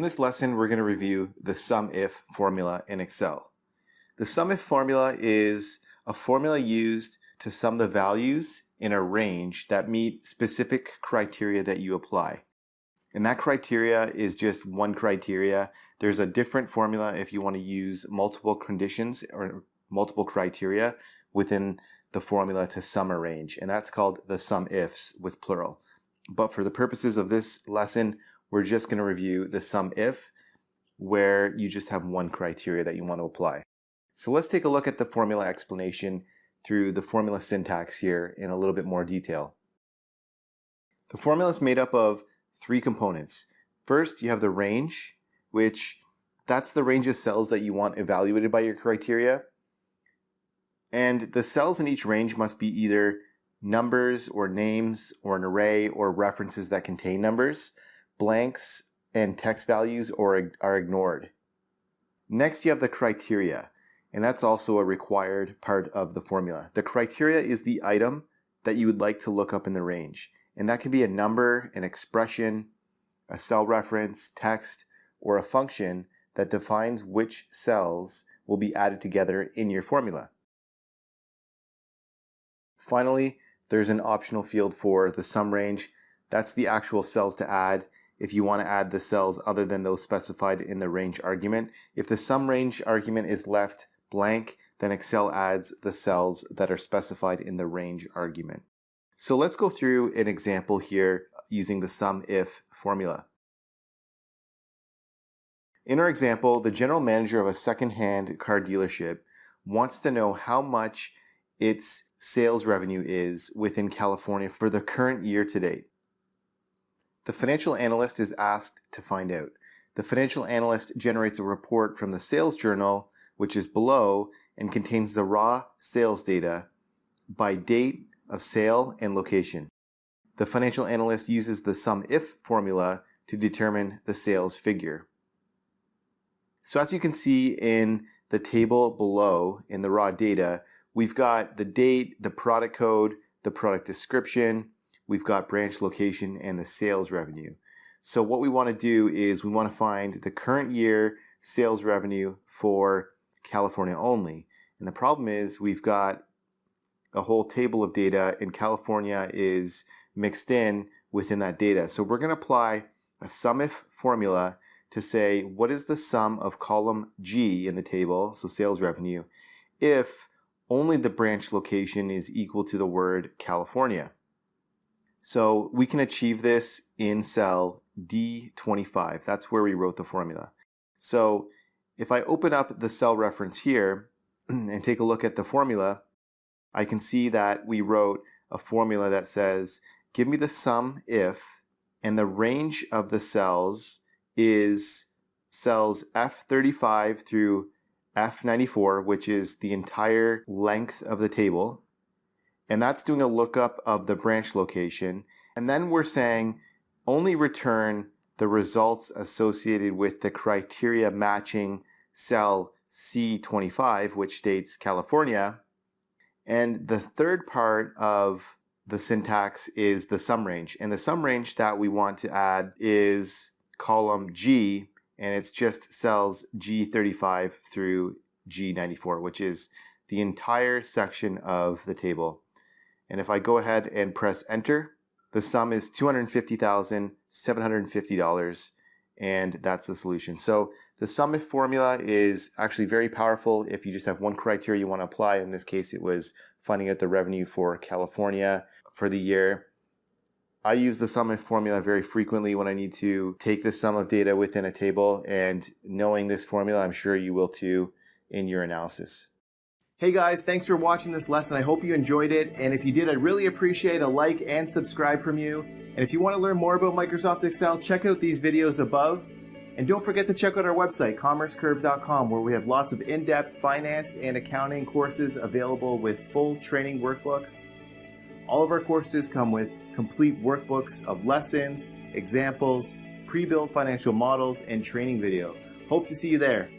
this lesson, we're going to review the SUMIF formula in Excel. The SUMIF formula is a formula used to sum the values in a range that meet specific criteria that you apply. And that criteria is just one criteria. There's a different formula if you want to use multiple conditions or multiple criteria within the formula to sum a range. And that's called the SUMIFs with plural. But for the purposes of this lesson, we're just going to review the SUMIF where you just have one criteria that you want to apply. So let's take a look at the formula explanation through the formula syntax here in a little bit more detail. The formula is made up of three components. First, you have the range, which that's the range of cells that you want evaluated by your criteria. And the cells in each range must be either numbers or names or an array or references that contain numbers. Blanks and text values are ignored. Next, you have the criteria, and that's also a required part of the formula. The criteria is the item that you would like to look up in the range. And that can be a number, an expression, a cell reference, text, or a function that defines which cells will be added together in your formula. Finally, there's an optional field for the sum range. That's the actual cells to add if you want to add the cells other than those specified in the range argument. If the sum range argument is left blank, then Excel adds the cells that are specified in the range argument. So let's go through an example here using the SUMIF formula. In our example, the general manager of a second-hand car dealership wants to know how much its sales revenue is within California for the current year to date. The financial analyst is asked to find out. The financial analyst generates a report from the sales journal, which is below and contains the raw sales data by date of sale and location. The financial analyst uses the SUMIF formula to determine the sales figure. So as you can see in the table below in the raw data, we've got the date, the product code, the product description, we've got branch location, and the sales revenue. So what we want to do is we want to find the current year sales revenue for California only. And the problem is we've got a whole table of data and California is mixed in within that data. So we're going to apply a SUMIF formula to say what is the sum of column G in the table, so sales revenue, if only the branch location is equal to the word California. So we can achieve this in cell D25. That's where we wrote the formula. So if I open up the cell reference here and take a look at the formula, I can see that we wrote a formula that says, give me the sum if, and the range of the cells is cells F35 through F94, which is the entire length of the table. And that's doing a lookup of the branch location. And then we're saying only return the results associated with the criteria matching cell C25, which states California. And the third part of the syntax is the sum range. And the sum range that we want to add is column G, and it's just cells G35 through G94, which is the entire section of the table. And if I go ahead and press enter, the sum is $250,750, and that's the solution. So the SUMIF formula is actually very powerful if you just have one criteria you want to apply. In this case, it was finding out the revenue for California for the year. I use the SUMIF formula very frequently when I need to take the sum of data within a table, and knowing this formula, I'm sure you will too in your analysis. Hey guys, thanks for watching this lesson. I hope you enjoyed it, and if you did, I'd really appreciate a like and subscribe from you. And if you want to learn more about Microsoft Excel, check out these videos above. And don't forget to check out our website, commercecurve.com, where we have lots of in-depth finance and accounting courses available with full training workbooks. All of our courses come with complete workbooks of lessons, examples, pre-built financial models, and training video. Hope to see you there.